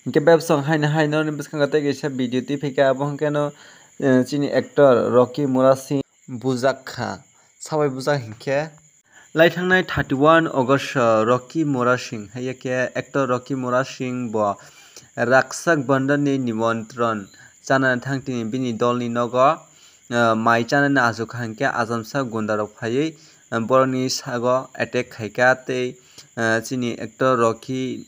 Ke babsong haino ni bwskang tei kaisa video tiphaika abo hwnkhe no chini actor Rocky Mura Singh bujakha sabai bujak hinkhe laithangnai 31 August Rocky Mura Singh haye ke actor Rocky Mura Singh bo Rakshak Bandhan ni nimantron chana thangtini bini dolni nogo mai chanani achukha hinkhe ajamsa gundarok phaiui borokni sago attack khaika tei chini actor Rocky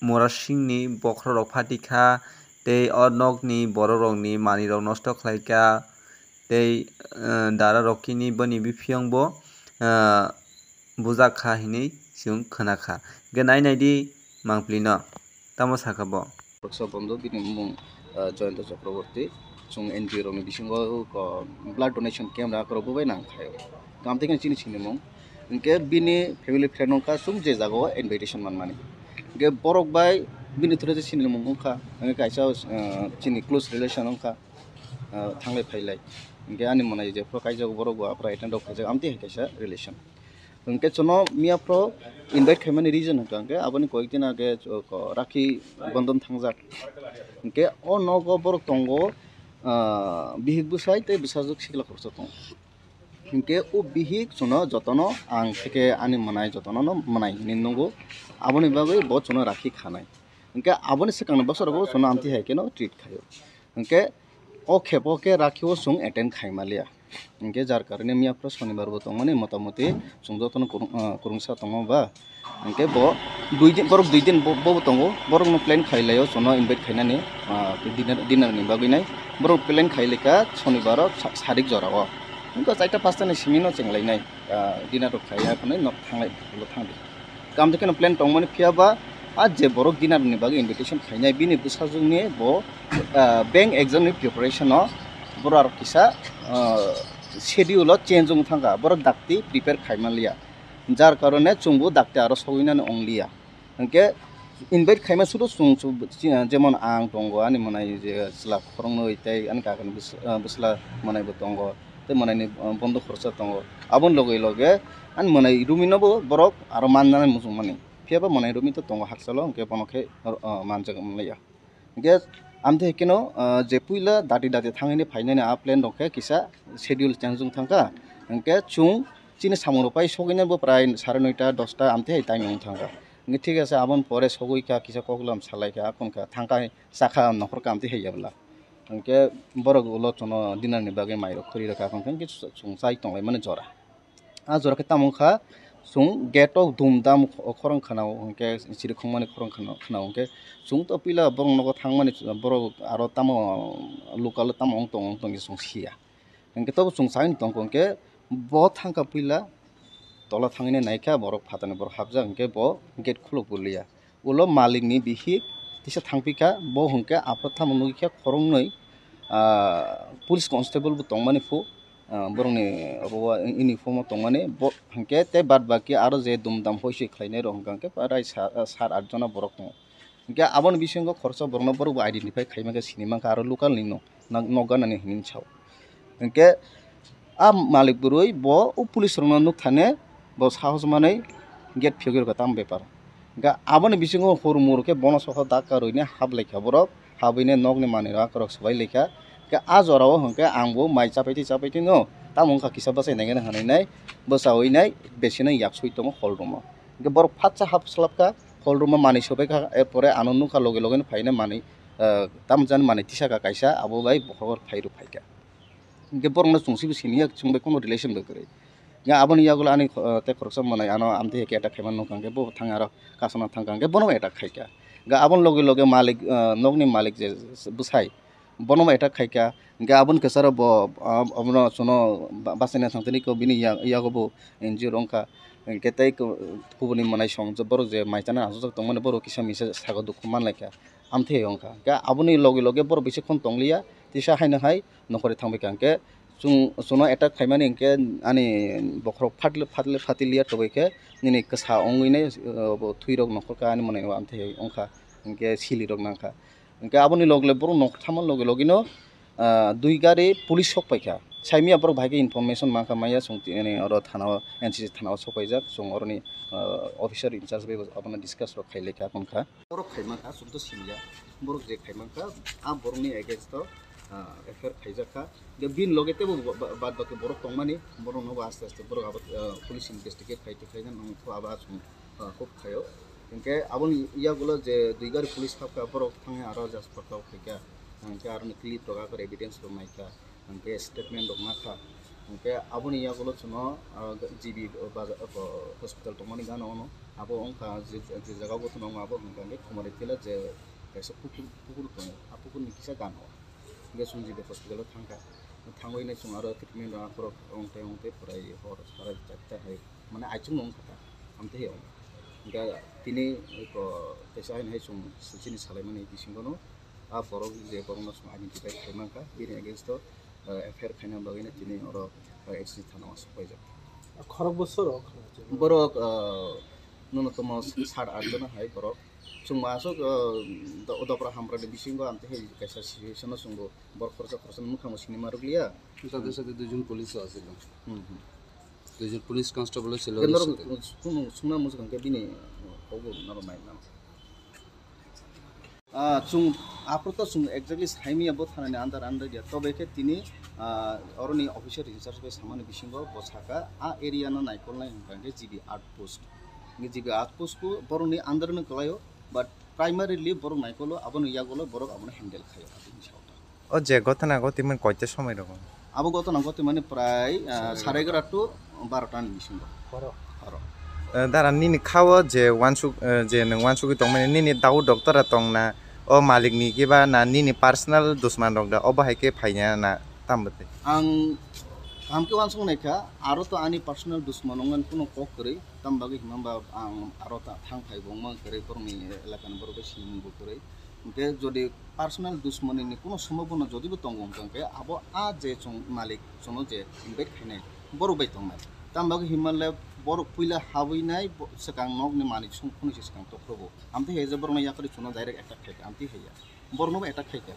Mura Singh ni bokhrok phatikha tei o nokni borokrokni manwirok nosto khlaika tei dara Rocky ni boni bipiyang bo bujakha hinui chwng khonakha hingkhe nainai mangpili no tamo saka bo বন্ধু bini mung Joyanta Chakraborty chung NGO rokni bisingo blood donation camp ra korok bubai nangkhaio kam theke chini chini mung hingke bini family friend ongkha chung je jago invitation manmani hingke borok bai bini thore je chini mung ongkha hingke kaisa chini close relation ongkha thanglai phailai hingke ani monai je pro kaisa borok bo apra attend rok khaijak amte kaisa relation hingke chono miapro invite khaimani reason hingke aboni koikdin age Rakhi Bandhan thangjak hingke o nogo borok tongo bihik bwsai tei bwsajuk sikla khoroksa tongo hingke o bihik chono jotono ang theke ani manai jotono no manai hinui nungo aboni bagui bo chono Rakhi khanai hingke aboni swkangni bosorogo chono amte hai keno treat khaio hingke o khepo ke Rakhi o chung attend khaimalia hingke jar karone miapro shonibar bo tongmani motamoti chung jotono kurungsa tongo ba hingke bo borok 2 din bo tongo borok no plan khailaio chono invite khainani dinner ni bagui nai borok plan khaileka shonibar sadik jorao hingke 4ta 5ta ni simi no chenglai dinner rok khaiya khonai nok thanglai thangdi kam theke no plan tongmani phiaba je borok dinner ni bagui invitation khainai bini bwsajungni bo bank exam ni preparation no borok kisa schedule change ong thanga borok dakti prepare khaimalia jar karone chungbu dakti aro soginani onglia hingke invite khaima sudo chung jemon ang tongo ani manai je sla khorongno tei ani kakani bisla manai bo tongo tei manai ni bondo khorcha tongo abon loge ani manai rumino bo borok aro manjana mujungmani phiaba manai rumi to tongo haksalo hingke bonokhe manjak mlaia hingke amte keno je puila dati thangini phainani a plan rokhe kisa schedule changjung thangka hingke chung chini samoro pai sogina bo prai 9:30 10টা amte time ong thangka hingke thik ase abon pore sogoika kisa koklam salaika akonka thangka chakha nokhor kamte heiyabla hingke borok ulo chono dinner ni bagui mairok khori rok akonka hingke chung chai tonglai mani jora a jora khe tamongkha chung gate o dhumdam khorong khanao hingke chiri khongmani khorong khanao hingke chung to pila borok nogo thangmani borok aro tamo local tamo ong tong chung sia hingke to chung sain tongko hingke bo thangka pila tola thangini naikha borok phatani borok habjak hingke bo gate khuluk bulia ulo malik ni bihik tisa thangpika bo hingke apro thamo nugikha khorongnoi police constable bo tongmani phu borokni rowa uniform o tongmani bo hingke tei bad baki aro je dumdam hoisi khlainai rok hingke prai 7-8 jona borok tongo hingke aboni bisingo khorcha borokno borok bo identify khaimaka sinimaka aro local ni nokganani hinin chao hingke a malik burui bo o police rokno nukthane bo sahos manai gate phiyogirok tam bepar hingke aboni bisingo hormur ke bono sokha dakka roine hablaikha borok habuine nokni manui akorok sabai lekha hingke a jorao hingke angbo mai chapaiti no tamongkha kisa basai naigana hanai bwsawi nai besino yaksui tongo hall room o hingke borok phatcha hapslapka hall room o manui sobaikha erpore ano nukha loge loge phaina manui tamjani manui tisaka kaisa abo bai bokhor phairok phaika hingke borokno chungsibo sini chungbai kono relation bai kwrwi ya aboni yagulo ani tei khoroksa manai ano amte heke attack khaiman nukha hingke bo thang aro kasana thangka hingke bono attack khaika hingke aboni loge malik nokni malik je bwsai bono attack khaika hingke aboni kwcharo bo abono chono basaina thangtani ko bini yago bo NGO ongkha hingke tei kubuni manai songjak borok je maitana achuk tongmani borok kisa misa sago dukhu manlaikha amte ongkha hingke aboni loge borok bisikhon tonglia tisa haino hai nokhori thangbaikha hingke chono attack khaimani hingke ani bokhorok phatilia tobaikhe nini kwsa ongui nai thuirok nokhorka ani manai amte ongkha hingke silirok nangkha hingke aboni loge borok nok thangma loge no দুই গাড়ি police সপাইখা সাইমিয়া বড় ভাইকে information মাখা মাইয়া সংতি or থানা NCC থানা সপাইজাক song অরনি officer in charge বে আপনার ডিসকাস খাইলেখা কোনখা বড় খাইমাখা সুন্ত সিমিয়া বড় যে খাইমাখা আ বড়নি এগেইনস্ট এফআইআর খাইজাখা বিন লগেতে বাদ বাকি বড় টংমানি বড় নব আস্তে আস্তে বড় আবার পুলিশ ইনভেস্টিগেট খাইতে খাইজান নংথ আবার খুব খায়ো ইনকে আবন ইয়াগুলো যে দুই গাড়ি পুলিশ খাপকা বড় থাঙে আরো just ফটাও খাইকা angke arni clip toga kor evidence ro maika angke statement dok maka angke aboni ya golo chuno GB hospital tomani gano ono abo ongka je jaga go tuno abo angke khomari tila je kaisa pukur to apukun ni kisa gano nge sunji be hospital thangka thangoi ne chung aro treatment ra kor ongte purai hor sara chatta hai mane aichung nong khata amte he angke tini ko kaisa hai chung sini salai mane bisingono a borok je borokno sum identify খাইমাখা bin against FIR খাইনা লগিনে তিনি or এক্সি থানা সপাইজাক খরক বছর borok ন্যূনতম 7-8 জন high borok chung masuk odopra hamprade bisingo amte he kaisa situation sungbo bor khorsa mukha musini maruglia তাদের সাথে দুজন পুলিশও আছিল দুজন পুলিশ কনস্টেবল ছিল sungna musukangke bini ogo naro mai nam chung aprota chung exactly saimi abo thanani andar dia tobe ke tini oroni officer research be samani bisingo bosaka a area no naikolnai hangke GB outpost ngi GB outpost ko boroni andar no kolayo but primarily borok naikolo abon yagolo borok abon handle khayo abini sauta ও যে ঘটনা গতিমান কয়টা সময় রকম abo gotona gote mane pray 11:30 to 12 ta ni bisingo horo দারা নিনি খাওয়া যে ওয়ানসুক যে নং ওয়ানসুকি দং মানে নিনি দাউ ডক্টরা দং না ও মালিকনি কিবা না নিনি পার্সোনাল দুসমান দং দা অবাহাইকে ফাইনা না তামবতে amke wansung naika aro to ani personal dusmanongan kuno kok kore tambagi himamba aro ta thang phai bongma kore porni elakan borbe simbu kore ke jodi personal dusmani ni kuno সম্ভাবনা যদি তঙ্গম তঙ্কে abo a je chung malik chono je invite khainai boru bai tongmai tambagi himalaya boru puila habui nai sekang nok ni malik sung khuni sekang tokrobo amte he je borma yakari chono direct attack khai amte heya borno attack khai ke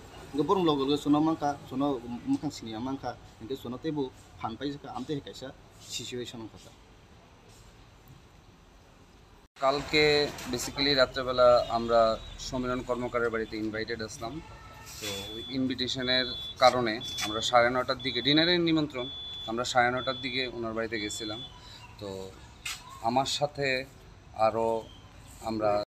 borno logo chono mangka chono mukang sinia mangka inte chono tebu fan pai jaka amte he kaisa situation কথা কালকে basically রাত্রেবেলা আমরা সমীরণ কর্মকারের বাড়িতে invited আসলাম তো ইনভিটেশনের কারণে আমরা 9:30টার দিকে ডিনারের নিমন্ত্রণ আমরা 9:30টার দিকে ওনার বাড়িতে গেছিলাম তো আমার সাথে আরও আমরা